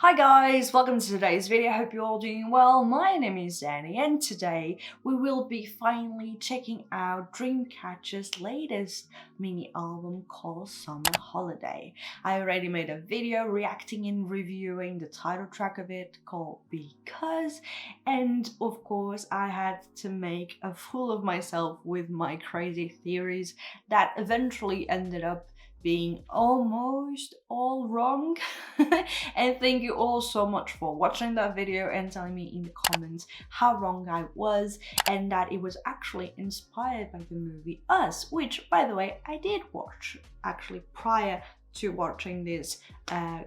Hi guys, welcome to today's video. I hope you're all doing well. My name is Annie and today we will be finally checking out Dreamcatcher's latest mini album called Summer Holiday. I already made a video reacting and reviewing the title track of it called Because, and of course I had to make a fool of myself with my crazy theories that eventually ended up being almost all wrong. And thank you all so much for watching that video and telling me in the comments how wrong I was and that it was actually inspired by the movie Us, which by the way I did watch actually prior to watching this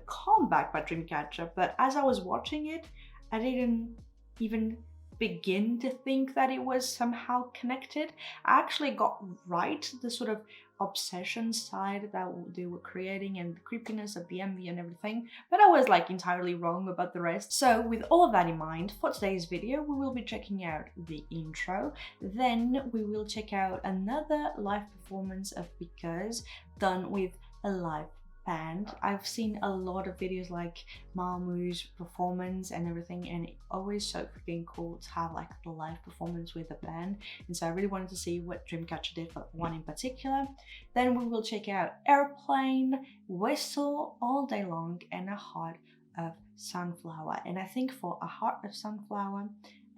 comeback by Dreamcatcher, but as I was watching it I didn't even begin to think that it was somehow connected. I actually got right the sort of obsession side that they were creating and the creepiness of the MV and everything, but I was like entirely wrong about the rest. So with all of that in mind, for today's video we will be checking out the intro, then we will check out another live performance of Because done with a live band. I've seen a lot of videos like Mamu's performance and everything, and it's always so freaking cool to have like the live performance with a band, and so I really wanted to see what Dreamcatcher did for one in particular. Then we will check out Airplane, Whistle, All Day Long, and A Heart of Sunflower. And I think for A Heart of Sunflower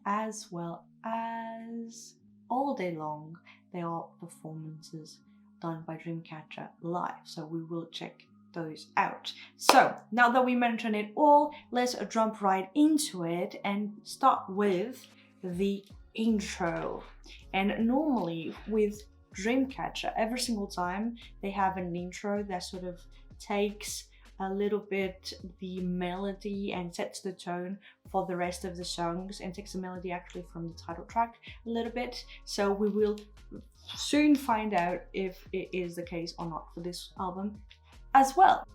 as well as All Day Long, they are performances done by Dreamcatcher live, so we will check those out. So now that we mentioned it all, let's jump right into it and start with the intro. And normally with Dreamcatcher, every single time they have an intro that sort of takes a little bit the melody and sets the tone for the rest of the songs, and takes the melody actually from the title track a little bit. So we will soon find out if it is the case or not for this album as well.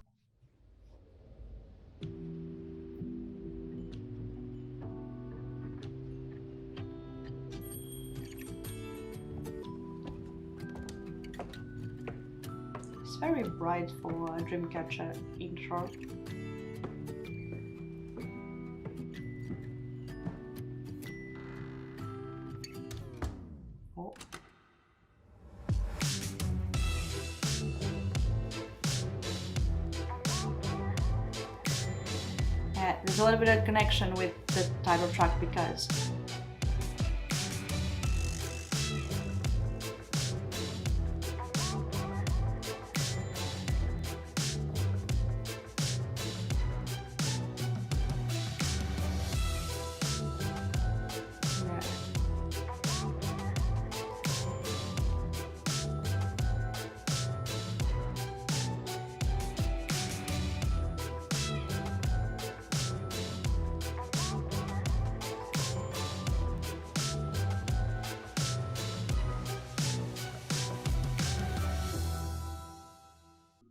It's very bright for a Dreamcatcher intro. Oh. There's a little bit of connection with the title track Because.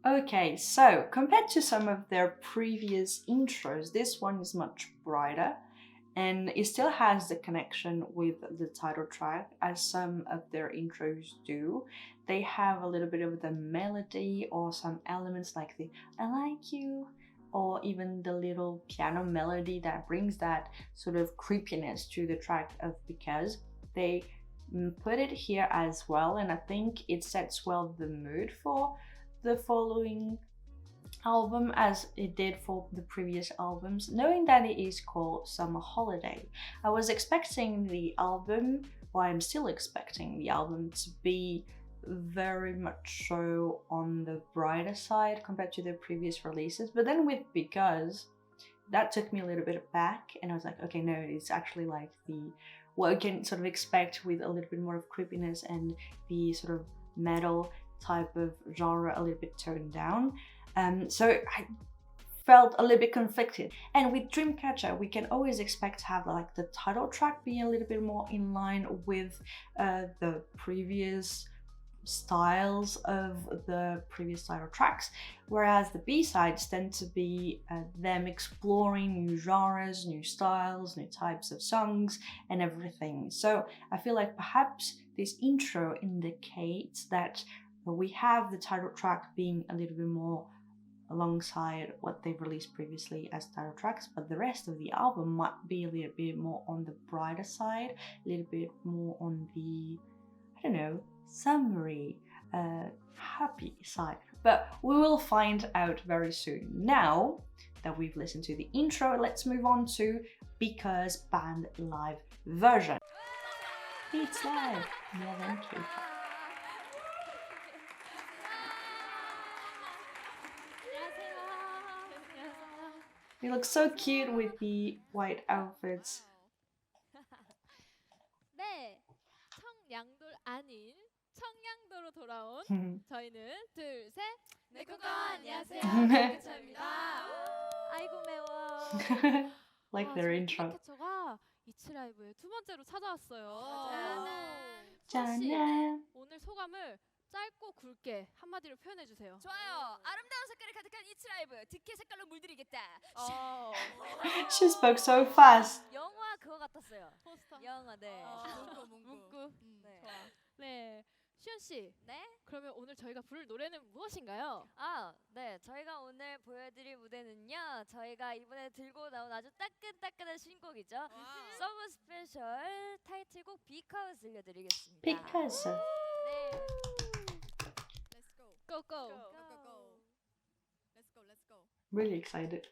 Okay, so compared to some of their previous intros, this one is much brighter and it still has the connection with the title track as some of their intros do. They have a little bit of the melody or some elements like the I like you, or even the little piano melody that brings that sort of creepiness to the track of Because. They put it here as well, and I think it sets well the mood for the following album as it did for the previous albums, knowing that it is called Summer Holiday. I was expecting the album, or I'm still expecting the album to be very much so on the brighter side compared to their previous releases, but then with Because, that took me a little bit back and I was like, okay, no, it's actually like what you can sort of expect with a little bit more of creepiness and the sort of metal type of genre a little bit toned down. So I felt a little bit conflicted. And with Dreamcatcher, we can always expect to have like the title track be a little bit more in line with the previous styles of the previous title tracks, whereas the B-sides tend to be them exploring new genres, new styles, new types of songs and everything. So I feel like perhaps this intro indicates that we have the title track being a little bit more alongside what they've released previously as title tracks, but the rest of the album might be a little bit more on the brighter side, a little bit more on the, I don't know, summery, happy side. But we will find out very soon. Now that we've listened to the intro, let's move on to Because Band live version. It's live. Yeah, thank you. They look so cute with the white outfits. 네, 청양돌 아닌 청양도로 돌아온 저희는 둘, 셋, 네코코 안녕하세요. 드림캐쳐입니다. 아이고 매워. Like their intro. 드림캐쳐가 이츠 라이브에 두 번째로 찾아왔어요. 짠. 오늘 소감을 짧고 굵게 한마디로 표현해 주세요. 좋아요. 아름다운 색깔이 가득한 이츠 라이브. 득해 색깔로 물들이겠다. She spoke so fast. 영화 그거 같았어요. 포스터. 영화 네. 문구. 네. 좋아. 네. 시연 씨. 네? 그러면 오늘 저희가 부를 노래는 무엇인가요? 네. 저희가 오늘 보여드릴 무대는요. 저희가 이번에 들고 나온 아주 따끈따끈한 신곡이죠. 서머 스페셜 타이틀곡 Because 들려드리겠습니다. Because. 네. Go go. Let's go. Really excited.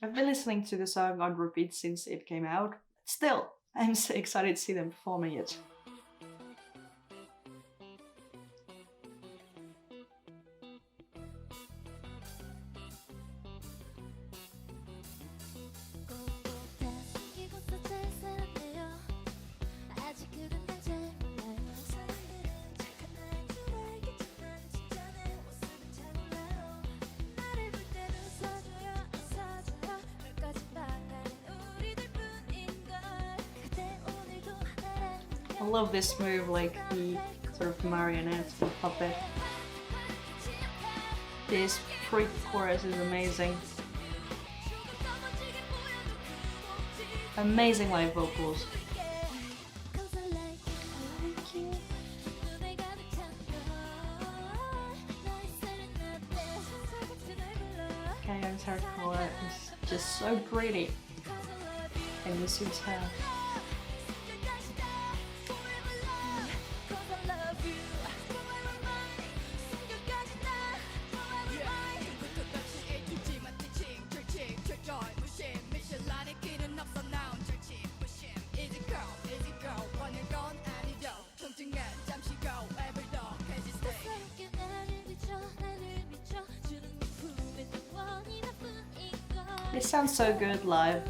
I've been listening to the song on repeat since it came out. Still, I'm so excited to see them performing it. I love this move, like the sort of marionette puppet. This pre-chorus is amazing. Amazing live vocals. Kayoung's hair color is just so pretty, and it suits her. It sounds so good live.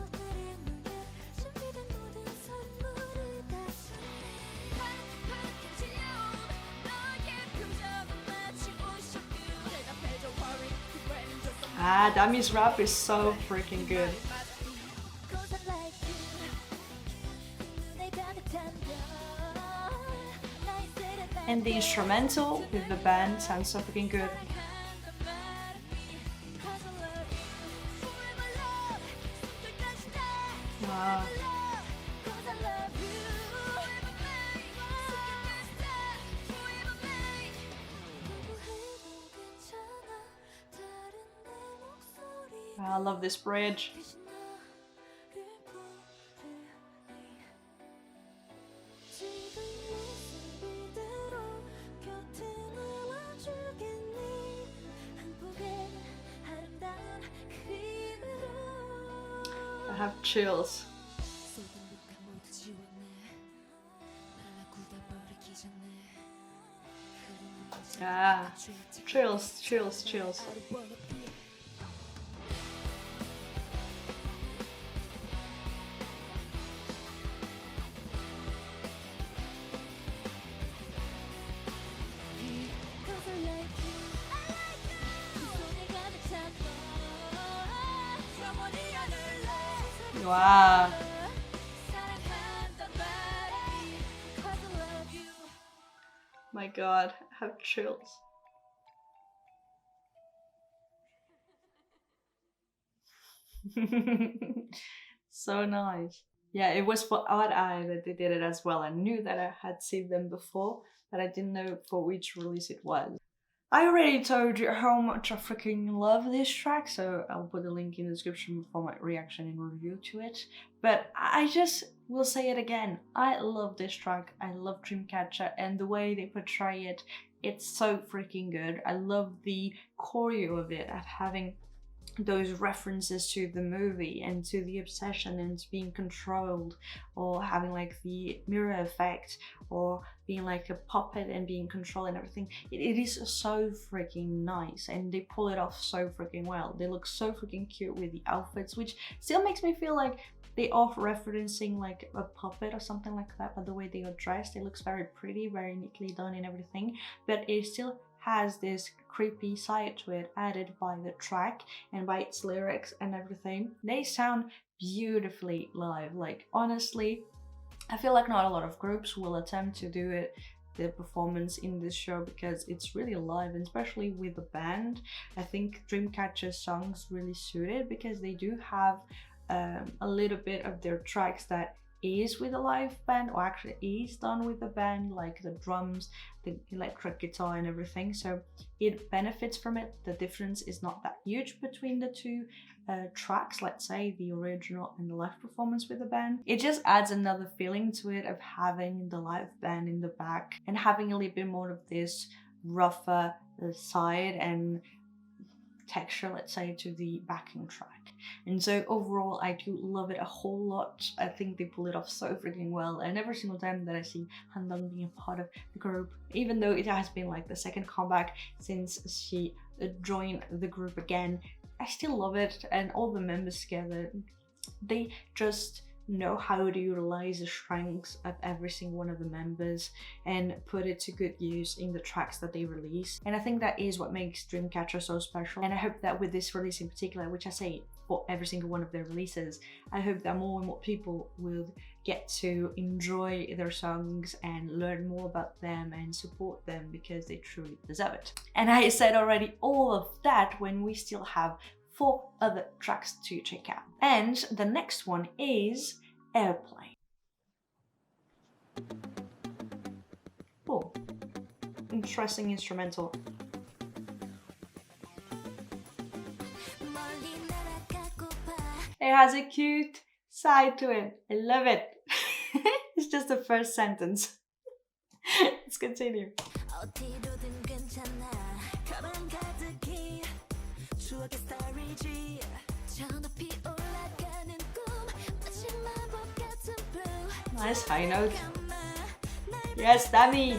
Dami's rap is so freaking good. And the instrumental with the band sounds so freaking good. Wow. I love this bridge. I have chills. Chills. Wow. My God, I have chills. So nice. Yeah, it was for Odd Eye that they did it as well. I knew that I had seen them before, but I didn't know for which release it was. I already told you how much I freaking love this track, so I'll put a link in the description for my reaction and review to it. But I just will say it again. I love this track. I love Dreamcatcher, and the way they portray it, it's so freaking good. I love the choreo of it, of having those references to the movie and to the obsession and to being controlled, or having like the mirror effect, or being like a puppet and being controlled and everything. It is so freaking nice, and they pull it off so freaking well. They look so freaking cute with the outfits, which still makes me feel like they are referencing like a puppet or something like that. But the way they are dressed, it looks very pretty, very neatly done and everything, but it still has this creepy side to it added by the track and by its lyrics and everything. They sound beautifully live. Like, honestly, I feel like not a lot of groups will attempt to do it, the performance in this show, because it's really live, and especially with the band. I think Dreamcatcher's songs really suit it, because they do have a little bit of their tracks that is with a live band, or actually is done with the band, like the drums, the electric guitar and everything, so it benefits from it. The difference is not that huge between the two tracks, let's say the original and the live performance with the band. It just adds another feeling to it, of having the live band in the back and having a little bit more of this rougher side and texture, let's say, to the backing track. And so overall, I do love it a whole lot. I think they pull it off so freaking well, and every single time that I see Handong being a part of the group, even though it has been like the second comeback since she joined the group again, I still love it. And all the members together, they just know how to utilize the strengths of every single one of the members and put it to good use in the tracks that they release. And I think that is what makes Dreamcatcher so special. And I hope that with this release in particular, which I say for every single one of their releases, I hope that more and more people will get to enjoy their songs and learn more about them and support them, because they truly deserve it. And I said already all of that when we still have 4 other tracks to check out. And the next one is Airplane. Oh, interesting instrumental. It has a cute side to it. I love it. It's just the first sentence. Let's continue. Nice high note. Yes, Dami.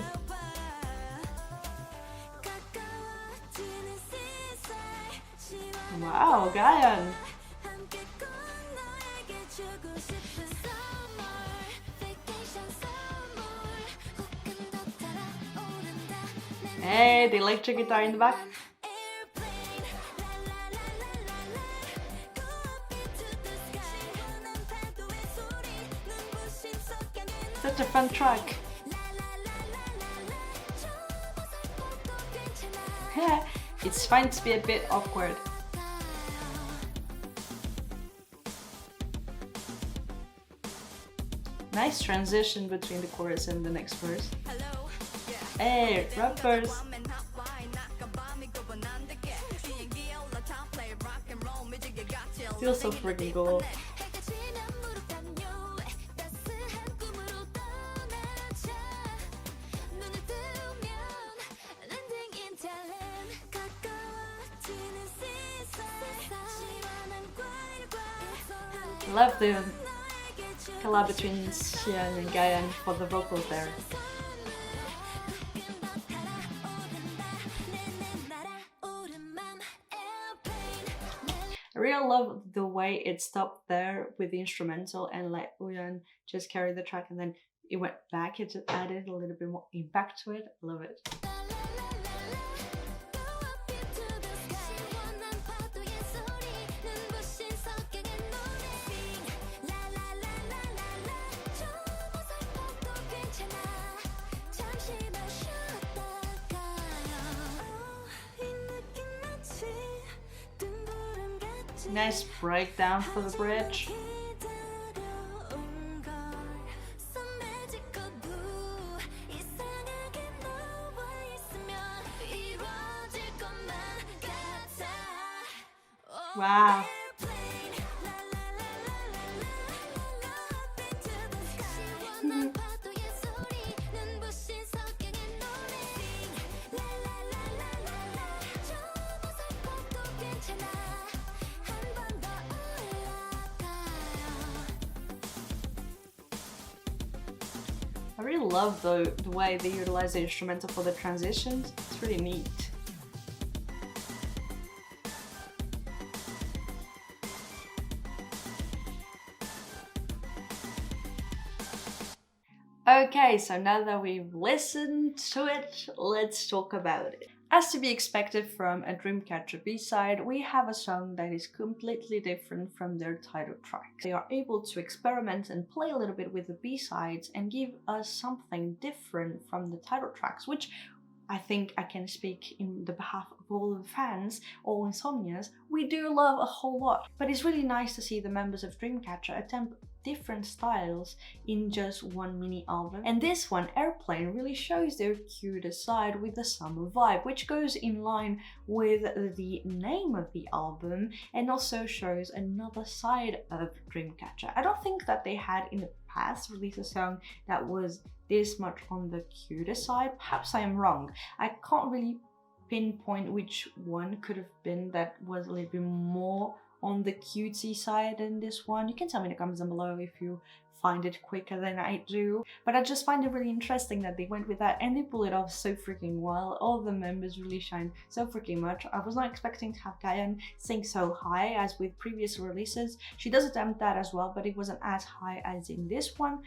Wow, Gayan. Hey, the electric guitar in the back. Such a fun track. It's fine to be a bit awkward. Nice transition between the chorus and the next verse. Hey, rappers! Feels so freaking cool. Love the collab between Xian and Gayan for the vocals there. I really love the way it stopped there with the instrumental and let Uyan just carry the track, and then it went back. It just added a little bit more impact to it. I love it. Nice breakdown for the bridge. Wow. I really love the way they utilize the instrumental for the transitions. It's really neat. Okay, so now that we've listened to it, let's talk about it. As to be expected from a Dreamcatcher B-side, we have a song that is completely different from their title track. They are able to experiment and play a little bit with the B-sides and give us something different from the title tracks, which I think I can speak in the behalf of all the fans, all Insomnias, we do love a whole lot. But it's really nice to see the members of Dreamcatcher attempt different styles in just one mini album. And this one, Airplane, really shows their cutest side with the summer vibe, which goes in line with the name of the album and also shows another side of Dreamcatcher. I don't think that they had in the past released a song that was this much on the cutest side. Perhaps I am wrong. I can't really pinpoint which one could have been that was a little bit more on the cutesy side than this one. You can tell me in the comments down below if you find it quicker than I do. But I just find it really interesting that they went with that and they pull it off so freaking well. All the members really shine so freaking much. I was not expecting to have Gayan sing so high as with previous releases. She does attempt that as well, but it wasn't as high as in this one,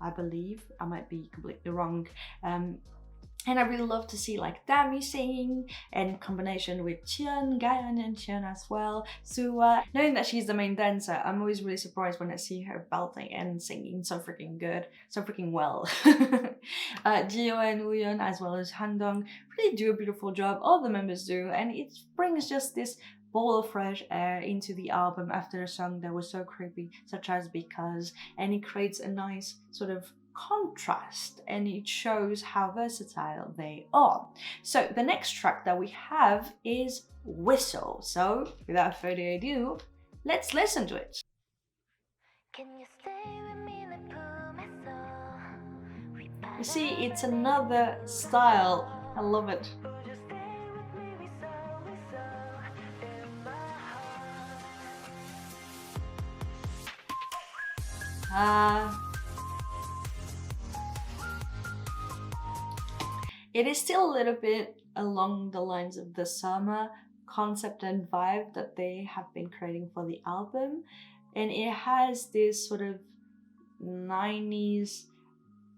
I believe. I might be completely wrong. And I really love to see like Dami singing in combination with Cheon, Gayan and Cheon as well. So knowing that she's the main dancer, I'm always really surprised when I see her belting and singing so freaking good, so freaking well. Jio and Uyeon as well as Handong really do a beautiful job, all the members do, and it brings just this ball of fresh air into the album after a song that was so creepy, such as Because, and it creates a nice sort of contrast and it shows how versatile they are. So the next track that we have is Whistle. So without further ado, let's listen to it. You see, it's another style. I love it. It is still a little bit along the lines of the summer concept and vibe that they have been creating for the album, and it has this sort of 90s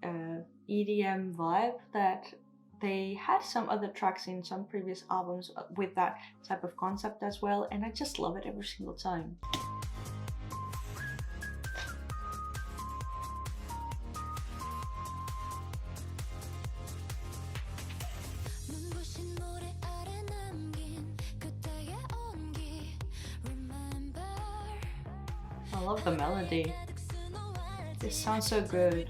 EDM vibe that they had some other tracks in some previous albums with that type of concept as well, and I just love it every single time. I love the melody. This sounds so good.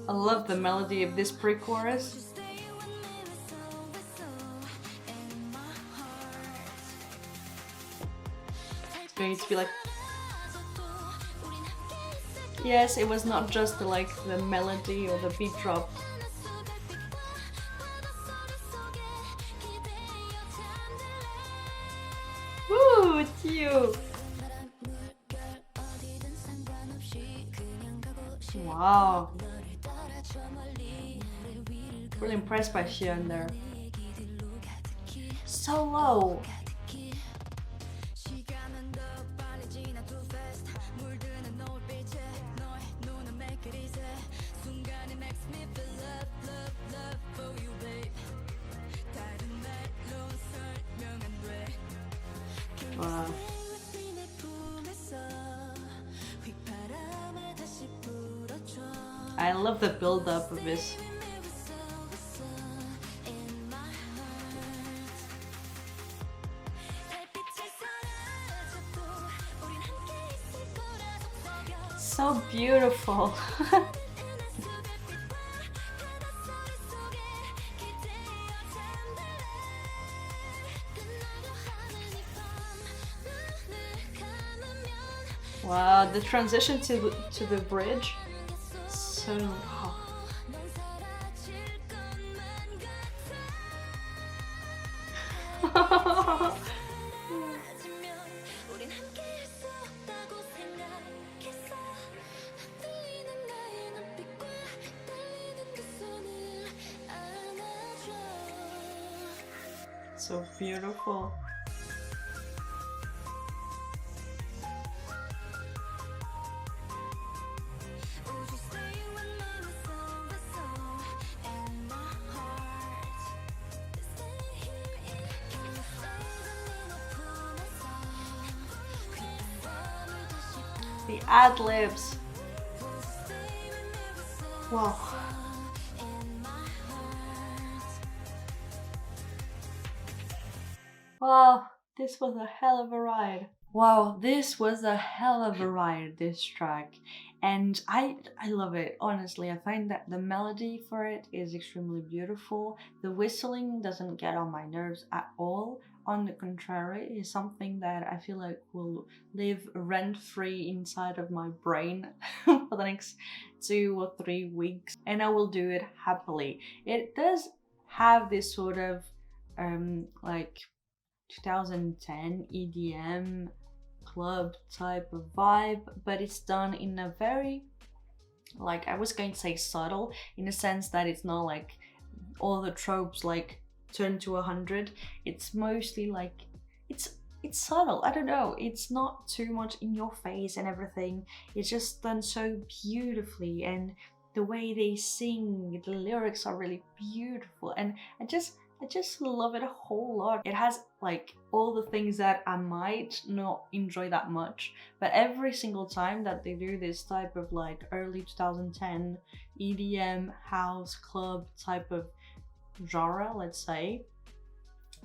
I love the melody of this pre-chorus. It's going to be like... Yes, it was not just like the melody or the beat drop. Woo, it's cute! Wow. Really impressed by Xian there. So low. Wow. I love the build up of this. so beautiful. Wow, the transition to the bridge, so wow. So beautiful. The ad-libs. Wow. Wow, this was a hell of a ride. Wow, this was a hell of a ride, this track. And I love it, honestly. I find that the melody for it is extremely beautiful. The whistling doesn't get on my nerves at all. On the contrary, it's something that I feel like will live rent-free inside of my brain for the next 2 or 3 weeks. And I will do it happily. It does have this sort of like 2010 EDM club type of vibe, but it's done in a very, like, I was going to say subtle, in a sense that it's not like all the tropes like turn to 100. It's mostly like it's subtle. I don't know, it's not too much in your face and everything. It's just done so beautifully, and the way they sing, the lyrics are really beautiful, and I just love it a whole lot. It has like all the things that I might not enjoy that much, but every single time that they do this type of like early 2010 EDM house club type of genre, let's say,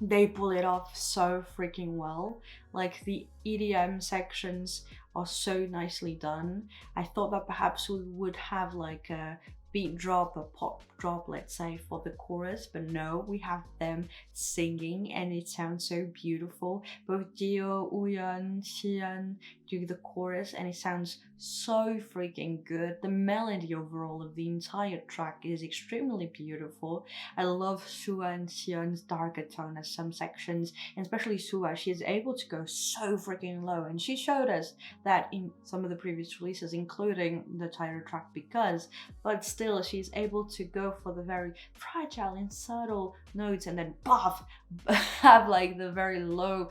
they pull it off so freaking well. Like the EDM sections are so nicely done. I thought that perhaps we would have like a beat drop, a pop drop, let's say, for the chorus, but no, we have them singing and it sounds so beautiful. Both Dio, Uyeon, Xian do the chorus and it sounds so freaking good. The melody overall of the entire track is extremely beautiful. I love Sua and Xian's darker tone as some sections, and especially Sua, she is able to go so freaking low, and she showed us that in some of the previous releases, including the title track Because, but still she's able to go for the very fragile and subtle notes and then puff have like the very low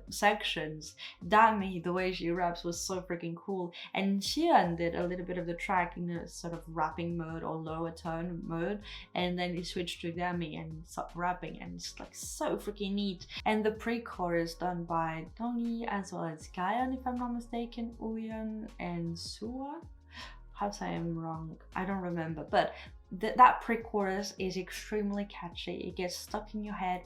sections. Dami, the way she raps was so freaking cool, and Xian did a little bit of the track in a sort of rapping mode or lower tone mode, and then he switched to Dami and started rapping, and it's like so freaking neat. And the pre-chorus done by Dongyi as well as Gaeon, if I'm not mistaken, Uyeon and Sua. Perhaps I am wrong, I don't remember, but that pre-chorus is extremely catchy. It gets stuck in your head.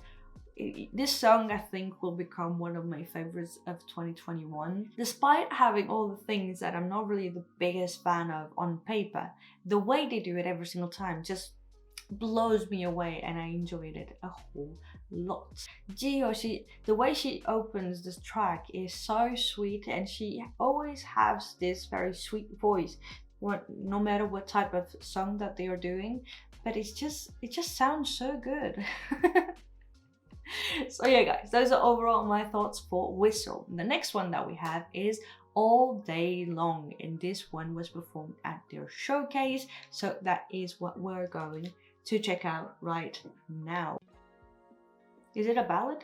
This song, I think, will become one of my favorites of 2021. Despite having all the things that I'm not really the biggest fan of on paper, the way they do it every single time just blows me away, and I enjoyed it a whole lot. Jio, the way she opens this track is so sweet, and she always has this very sweet voice, no matter what type of song that they are doing, but it just sounds so good. So yeah guys, those are overall my thoughts for Whistle. The next one that we have is All Day Long, and this one was performed at their showcase, so that is what we're going to check out right now. Is it a ballad?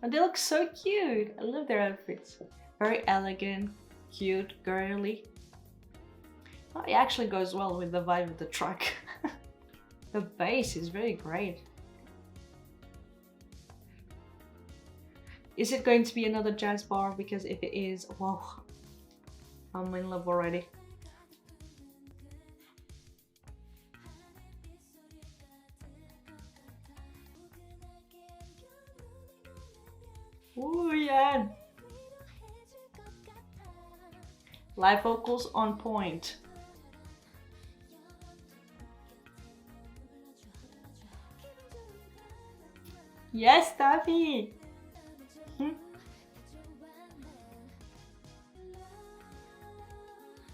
And they look so cute. I love their outfits. Very elegant, cute, girly. Oh, it actually goes well with the vibe of the track. The bass is very great. Is it going to be another jazz bar? Because if it is, whoa, I'm in love already. Ooh, yeah. Live vocals on point. Yes, Davi!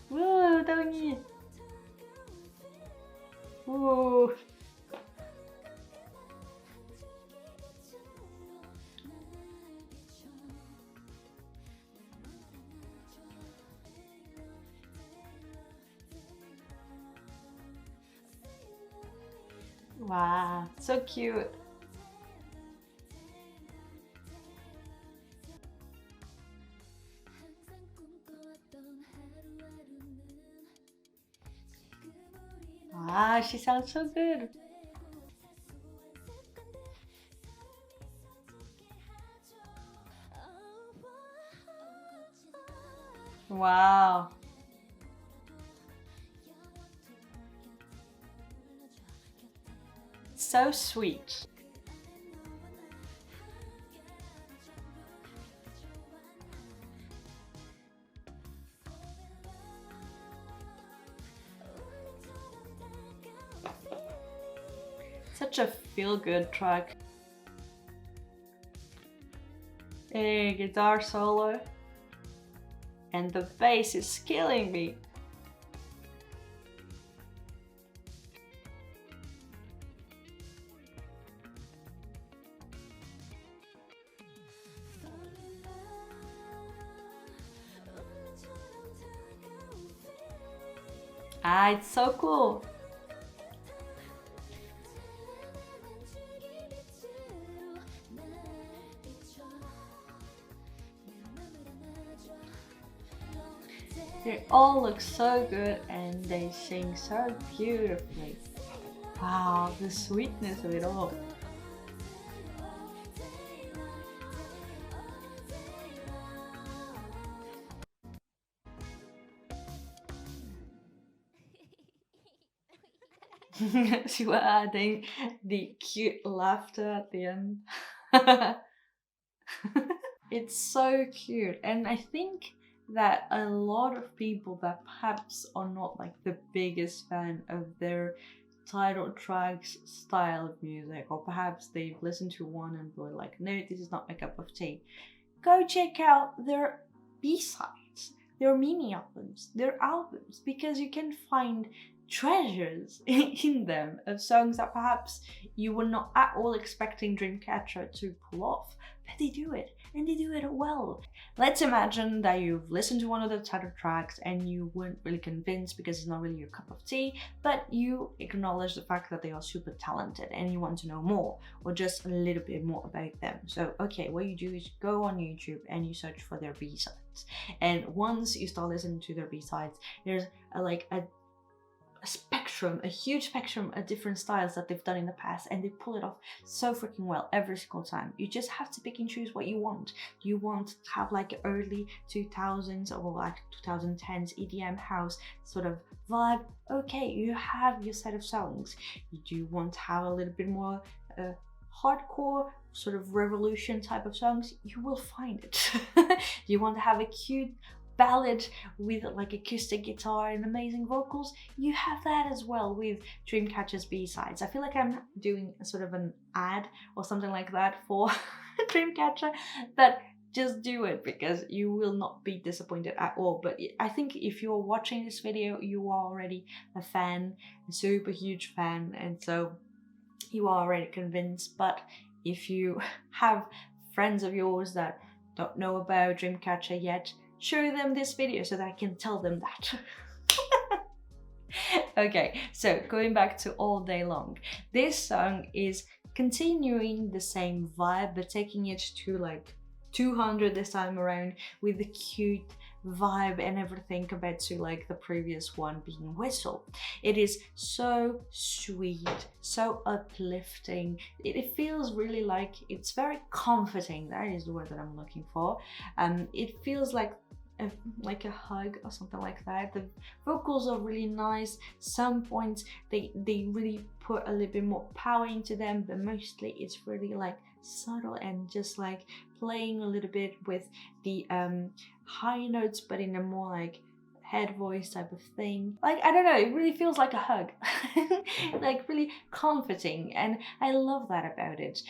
Woo, Dongi! Woo! Wow, so cute. Wow, she sounds so good. Wow. So sweet. Such a feel-good track. A guitar solo. And the bass is killing me. Ah, it's so cool. They all look so good and they sing so beautifully. Wow, the sweetness of it all. She was adding the cute laughter at the end. It's so cute, and I think that a lot of people that perhaps are not like the biggest fan of their title tracks style of music, or perhaps they've listened to one and were like, no, this is not my cup of tea, go check out their B-sides, their mini albums, their albums, because you can find treasures in them of songs that perhaps you were not at all expecting Dreamcatcher to pull off, but they do it, and they do it well. Let's imagine that you've listened to one of the title tracks and you weren't really convinced because it's not really your cup of tea, but you acknowledge the fact that they are super talented and you want to know more, or just a little bit more about them. So okay, what you do is go on YouTube and you search for their B-sides, and once you start listening to their B-sides, there's a spectrum, a huge spectrum of different styles that they've done in the past, and they pull it off so freaking well every single time. You just have to pick and choose what you want. You want to have like early 2000s or like 2010s EDM house sort of vibe, okay, you have your set of songs. You do want to have a little bit more hardcore sort of revolution type of songs, you will find it. You want to have a cute ballad with like acoustic guitar and amazing vocals, you have that as well with Dreamcatcher's B-sides. I feel like I'm doing a sort of an ad or something like that for Dreamcatcher, but just do it because you will not be disappointed at all. But I think if you're watching this video, you are already a fan, a super huge fan, and so you are already convinced. But if you have friends of yours that don't know about Dreamcatcher yet, show them this video so that I can tell them that. Okay, so going back to All Day Long. This song is continuing the same vibe, but taking it to like 200 this time around with the cute vibe and everything compared to like the previous one being Whistle. It is so sweet, so uplifting. It feels really like, it's very comforting. That is the word that I'm looking for. It feels like a hug or something like that. The vocals are really nice. Some points they really put a little bit more power into them, but mostly it's really like subtle and just like playing a little bit with the high notes, but in a more like head voice type of thing. Like, I don't know, it really feels like a hug. Like really comforting, and I love that about it.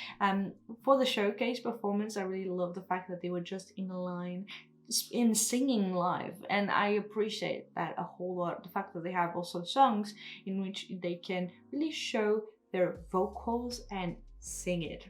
For the showcase performance, I really love the fact that they were just in line in singing live, and I appreciate that a whole lot. The fact that they have also songs in which they can really show their vocals and sing it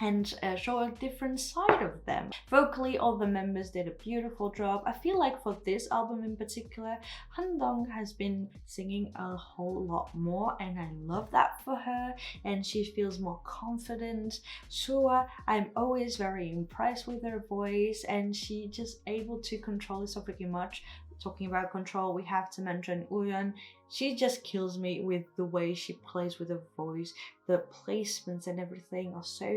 and show a different side of them. Vocally, all the members did a beautiful job. I feel like for this album in particular, Han-dong has been singing a whole lot more, and I love that for her, and she feels more confident. Sua, I'm always very impressed with her voice, and she just able to control it so freaking much. Talking about control, we have to mention Uyeon. She just kills me with the way she plays with her voice. The placements and everything are so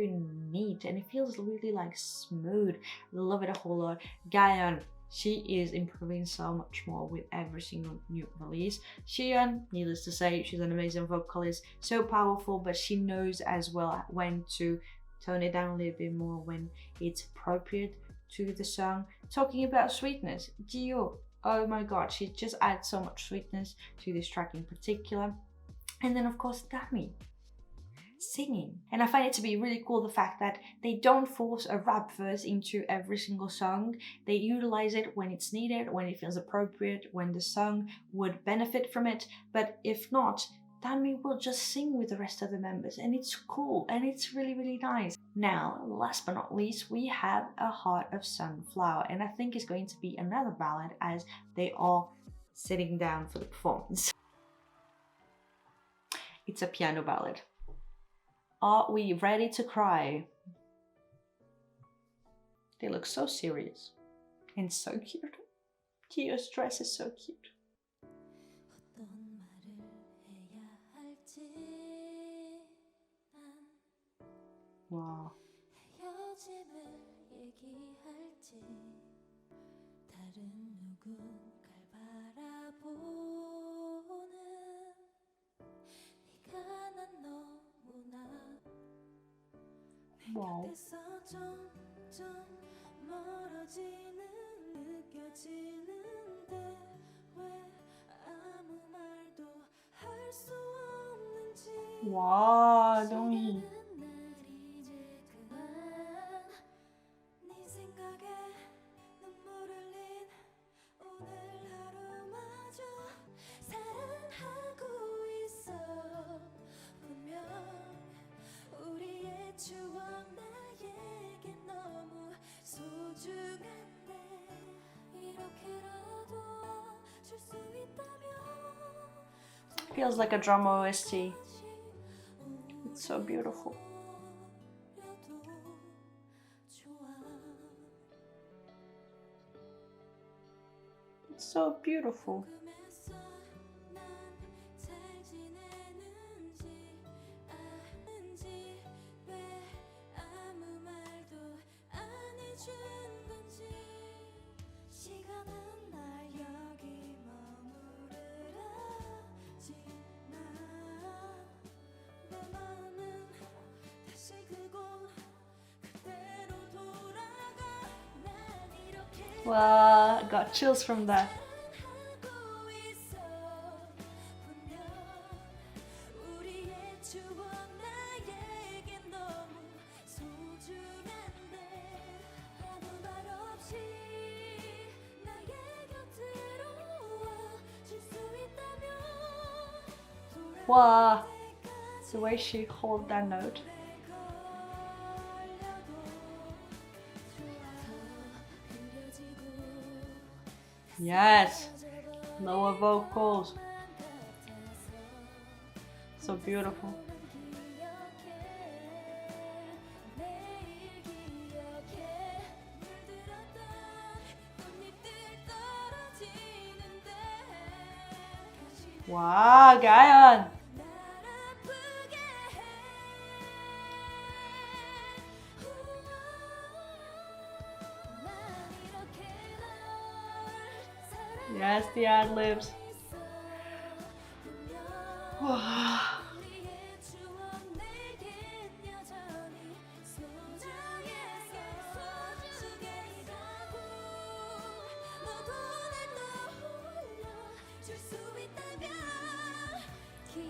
neat, and it feels really like smooth. I love it a whole lot. Gayeon, she is improving so much more with every single new release. Xiyeon, needless to say, she's an amazing vocalist, so powerful, but she knows as well when to tone it down a little bit more when it's appropriate to the song. Talking about sweetness, Jihyo, oh my god, she just adds so much sweetness to this track in particular. And then of course Dami, singing. And I find it to be really cool the fact that they don't force a rap verse into every single song. They utilize it when it's needed, when it feels appropriate, when the song would benefit from it. But if not, Dami will just sing with the rest of the members, and it's cool and it's really, really nice. Now, last but not least, we have A Heart of Sunflower, and I think it's going to be another ballad as they are sitting down for the performance. It's a piano ballad. Are we ready to cry? They look so serious and so cute. Jihyo's dress is so cute. Wow. Wow. Wow, Donghi. Feels like a drama OST. It's so beautiful. It's so beautiful. Wow, I got chills from that. Wow, the way she holds that note. Yes, lower vocals. So beautiful. Wow, Gayeon. Yes, the ad-libs.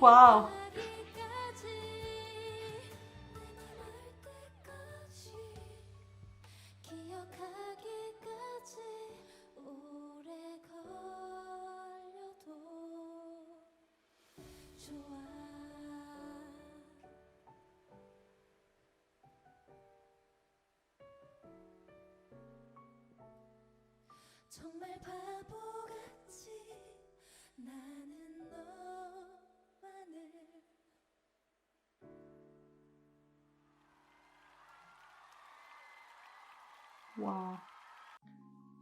Wow. 정말 바보같이 나는 너만을 Wow.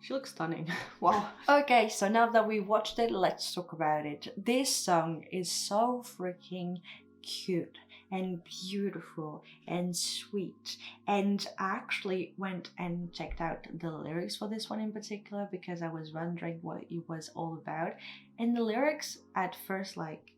She looks stunning. Wow. Okay, so now that we watched it, let's talk about it. This song is so freaking cute and beautiful and sweet. And I actually went and checked out the lyrics for this one in particular because I was wondering what it was all about. And the lyrics at first, like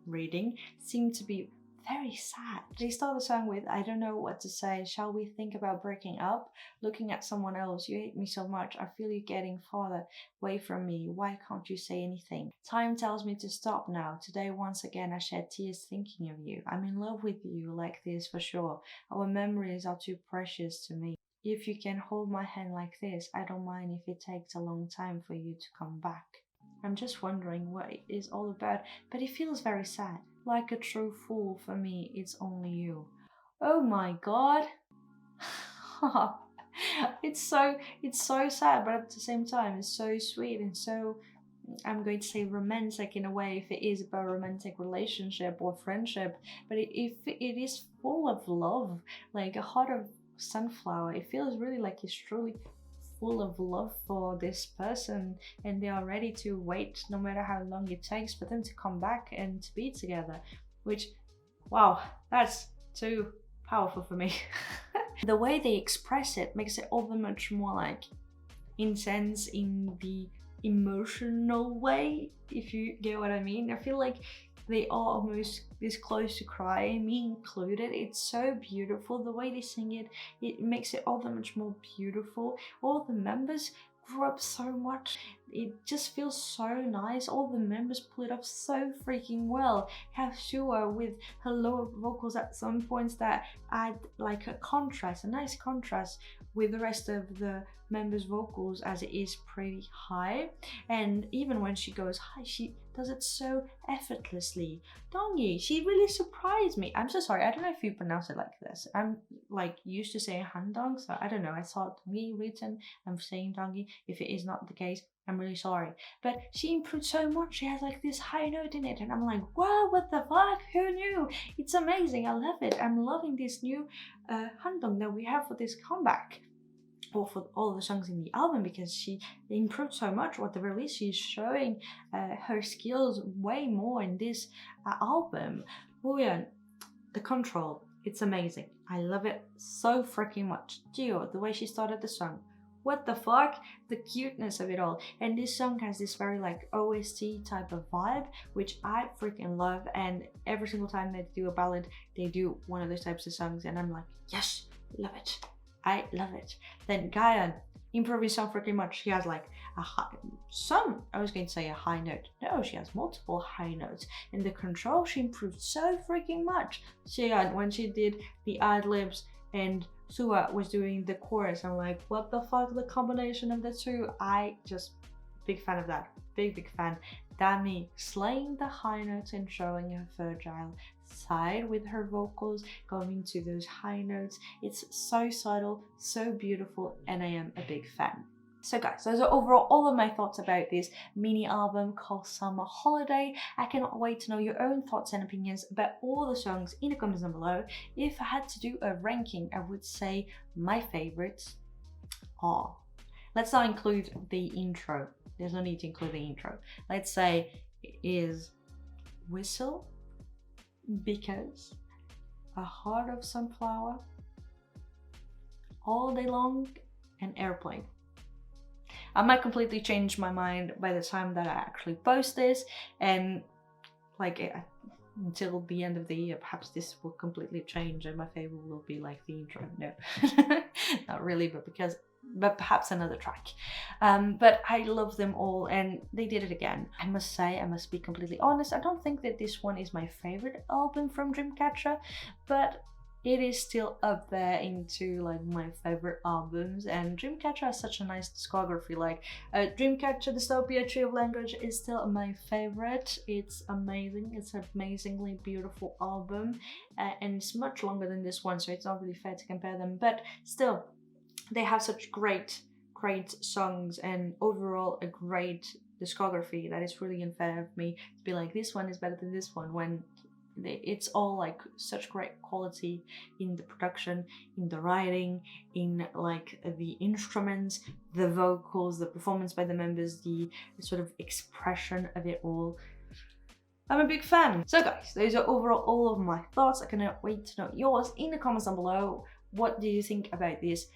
reading, seemed to be very sad. They start the song with, I don't know what to say, shall we think about breaking up? Looking at someone else, you hate me so much, I feel you getting farther away from me, why can't you say anything? Time tells me to stop now, today once again I shed tears thinking of you. I'm in love with you like this for sure, our memories are too precious to me. If you can hold my hand like this, I don't mind if it takes a long time for you to come back. I'm just wondering what it is all about, but it feels very sad. Like a true fool, for me, it's only you. Oh my god. It's so sad, but at the same time, it's so sweet and so, I'm going to say romantic in a way, if it is about romantic relationship or friendship, but if it is full of love, like a heart of sunflower, it feels really like it's truly full of love for this person, and they are ready to wait no matter how long it takes for them to come back and to be together, which, wow, that's too powerful for me. The way they express it makes it all the much more like intense in the emotional way, if you get what I mean. I feel like they are almost this close to crying, me included. It's so beautiful. The way they sing it, it makes it all the much more beautiful. All the members grew up so much. It just feels so nice. All the members pull it off so freaking well. Have Shua with her lower vocals at some points that add like a contrast, a nice contrast with the rest of the members' vocals, as it is pretty high. And even when she goes high, she does it so effortlessly. Dongi, she really surprised me. I'm so sorry, I don't know if you pronounce it like this. I'm like used to saying handong, so I don't know. I saw Dongi written, I'm saying Dongi. If it is not the case, I'm really sorry. But she improved so much. She has like this high note in it, and I'm like, wow, what the fuck? Who knew? It's amazing. I love it. I'm loving this new handong that we have for this comeback, or for all the songs in the album, because she improved so much. What the release, she's showing her skills way more in this album. Wooyeon, the control, it's amazing. I love it so freaking much. Gio, the way she started the song, what the fuck, the cuteness of it all. And this song has this very like OST type of vibe, which I freaking love. And every single time they do a ballad, they do one of those types of songs, and I'm like, yes, love it. I love it. Then Gayan, improving so freaking much. She has like a high, I was going to say a high note. No, she has multiple high notes. And the control, she improved so freaking much. Xian, when she did the ad-libs and Sua was doing the chorus, I'm like, what the fuck, the combination of the two? I just, big fan of that. Big fan. Dami slaying the high notes and showing her fragile side with her vocals, going to those high notes. It's so subtle, so beautiful, and I am a big fan. So guys, those are overall all of my thoughts about this mini album called Summer Holiday. I cannot wait to know your own thoughts and opinions about all the songs in the comments down below. If I had to do a ranking, I would say my favorites are, let's not include the intro. There's no need to include the intro. Let's say it is Whistle, Because, A Heart of Sunflower, All Day Long, and Airplane. I might completely change my mind by the time that I actually post this, and like until the end of the year, perhaps this will completely change and my favorite will be like the intro. No, not really, but because but perhaps another track. But I love them all, and they did it again. I must say, I must be completely honest, I don't think that this one is my favorite album from Dreamcatcher, but it is still up there into like my favorite albums. And Dreamcatcher has such a nice discography. Like Dreamcatcher Dystopia Tree of Language is still my favorite. It's amazing. It's an amazingly beautiful album, and it's much longer than this one, so it's not really fair to compare them, but still they have such great songs and overall a great discography that is really unfair of me to be like this one is better than this one when it's all like such great quality in the production, in the writing, in like the instruments, the vocals, the performance by the members, the sort of expression of it all. I'm a big fan. So guys, those are overall all of my thoughts. I cannot wait to know yours in the comments down below. What do you think about this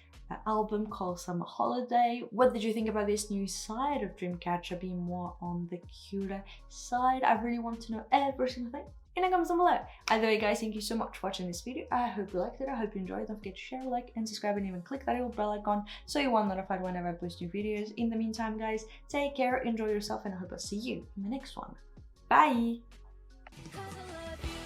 album called Summer Holiday? What did you think about this new side of Dreamcatcher being more on the cuter side? I really want to know every single thing in the comments down below. Either way guys, thank you so much for watching this video. I hope you liked it, I hope you enjoyed it. Don't forget to share, like and subscribe, and even click that little bell icon so you are notified whenever I post new videos. In the meantime guys, take care, enjoy yourself, and I hope I'll see you in the next one. Bye! 'Cause I love you.